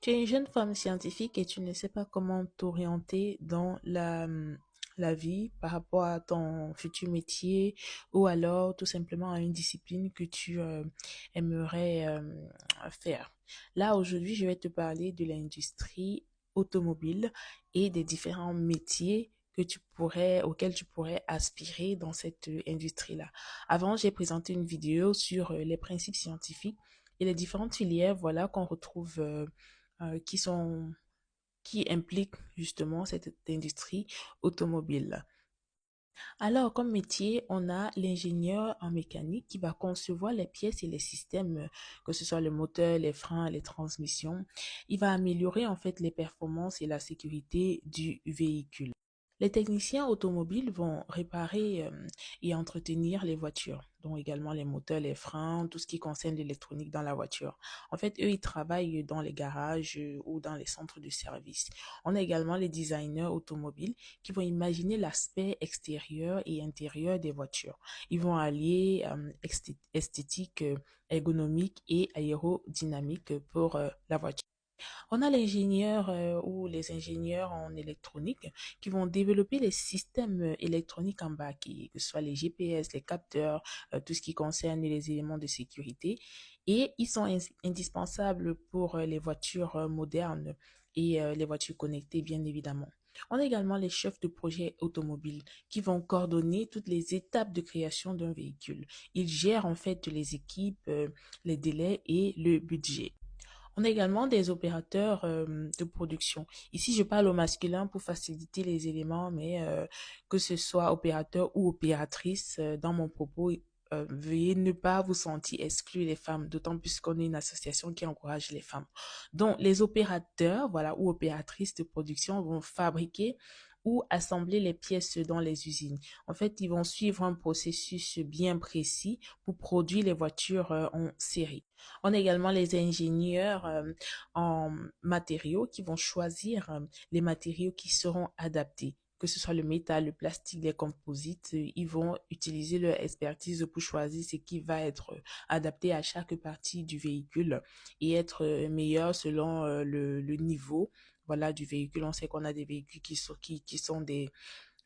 Tu es une jeune femme scientifique et tu ne sais pas comment t'orienter dans la vie par rapport à ton futur métier ou alors tout simplement à une discipline que tu aimerais faire. Là, aujourd'hui, je vais te parler de l'industrie automobile et des différents métiers auxquels tu pourrais aspirer dans cette industrie-là. Avant, j'ai présenté une vidéo sur les principes scientifiques et les différentes filières, voilà, qu'on retrouve qui sont qui impliquent justement cette industrie automobile. Alors, comme métier, on a l'ingénieur en mécanique qui va concevoir les pièces et les systèmes, que ce soit le moteur, les freins, les transmissions. Il va améliorer en fait les performances et la sécurité du véhicule. Les techniciens automobiles vont réparer et entretenir les voitures, dont également les moteurs, les freins, tout ce qui concerne l'électronique dans la voiture. En fait, eux, ils travaillent dans les garages ou dans les centres de service. On a également les designers automobiles qui vont imaginer l'aspect extérieur et intérieur des voitures. Ils vont allier esthétique, ergonomique et aérodynamique pour la voiture. On a l'ingénieur ou les ingénieurs en électronique qui vont développer les systèmes électroniques embarqués, que ce soit les GPS, les capteurs, tout ce qui concerne les éléments de sécurité. Et ils sont indispensables pour les voitures modernes et les voitures connectées, bien évidemment. On a également les chefs de projet automobiles qui vont coordonner toutes les étapes de création d'un véhicule. Ils gèrent en fait les équipes, les délais et le budget. On a également des opérateurs de production. Ici, je parle au masculin pour faciliter les éléments, mais que ce soit opérateur ou opératrice, dans mon propos, veuillez ne pas vous sentir exclure les femmes, d'autant plus qu'on est une association qui encourage les femmes. Donc, les opérateurs, voilà, ou opératrices de production vont fabriquer ou assembler les pièces dans les usines. En fait, ils vont suivre un processus bien précis pour produire les voitures en série. On a également les ingénieurs en matériaux qui vont choisir les matériaux qui seront adaptés, que ce soit le métal, le plastique, les composites. Ils vont utiliser leur expertise pour choisir ce qui va être adapté à chaque partie du véhicule et être meilleur selon le niveau, voilà, du véhicule. On sait qu'on a des véhicules qui sont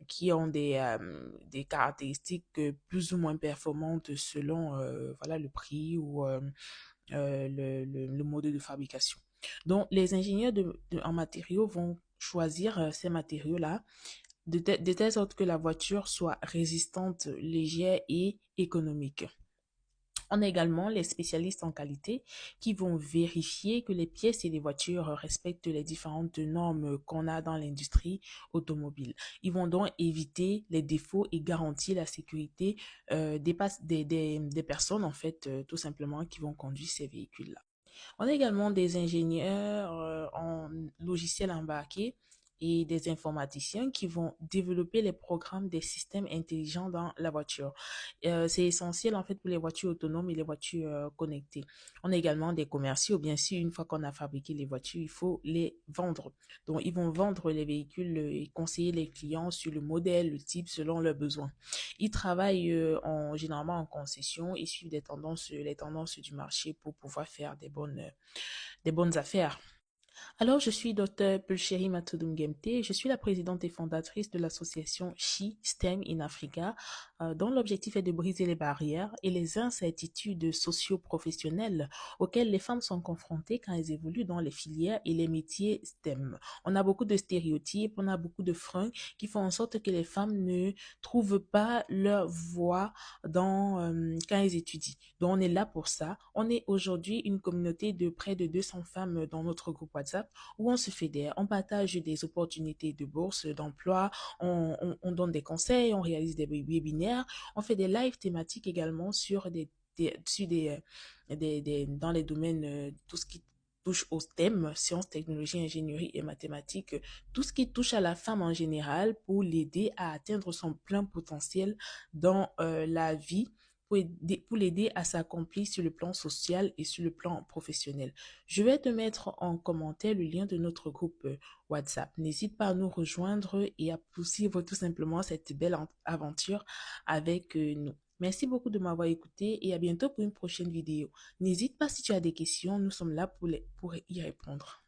qui ont des caractéristiques plus ou moins performantes selon voilà, le prix ou le mode de fabrication. Donc, les ingénieurs en matériaux vont choisir ces matériaux-là de telle sorte que la voiture soit résistante, légère et économique. On a également les spécialistes en qualité qui vont vérifier que les pièces et les voitures respectent les différentes normes qu'on a dans l'industrie automobile. Ils vont donc éviter les défauts et garantir la sécurité des personnes, en fait, tout simplement, qui vont conduire ces véhicules-là. On a également des ingénieurs en logiciel embarqué et des informaticiens qui vont développer les programmes des systèmes intelligents dans la voiture. C'est essentiel en fait pour les voitures autonomes et les voitures connectées. On a également des commerciaux, bien sûr, une fois qu'on a fabriqué les voitures, il faut les vendre. Donc, ils vont vendre les véhicules et conseiller les clients sur le modèle, le type, selon leurs besoins. Ils travaillent généralement en concession et suivent les tendances du marché pour pouvoir faire des bonnes affaires. Alors, je suis Dr. Pulcheri Matodum Gemte, je suis la présidente et fondatrice de l'association She STEM in Africa, dont l'objectif est de briser les barrières et les incertitudes socio-professionnelles auxquelles les femmes sont confrontées quand elles évoluent dans les filières et les métiers STEM. On a beaucoup de stéréotypes, on a beaucoup de freins qui font en sorte que les femmes ne trouvent pas leur voie quand elles étudient. Donc, on est là pour ça. On est aujourd'hui une communauté de près de 200 femmes dans notre groupe WhatsApp où on se fédère, on partage des opportunités de bourse, d'emploi, on donne des conseils, on réalise des webinaires, on fait des lives thématiques également sur dans les domaines, tout ce qui touche aux STEM, sciences, technologies, ingénierie et mathématiques, tout ce qui touche à la femme en général pour l'aider à atteindre son plein potentiel dans la vie pour l'aider à s'accomplir sur le plan social et sur le plan professionnel. Je vais te mettre en commentaire le lien de notre groupe WhatsApp. N'hésite pas à nous rejoindre et à poursuivre tout simplement cette belle aventure avec nous. Merci beaucoup de m'avoir écouté et à bientôt pour une prochaine vidéo. N'hésite pas si tu as des questions, nous sommes là pour y répondre.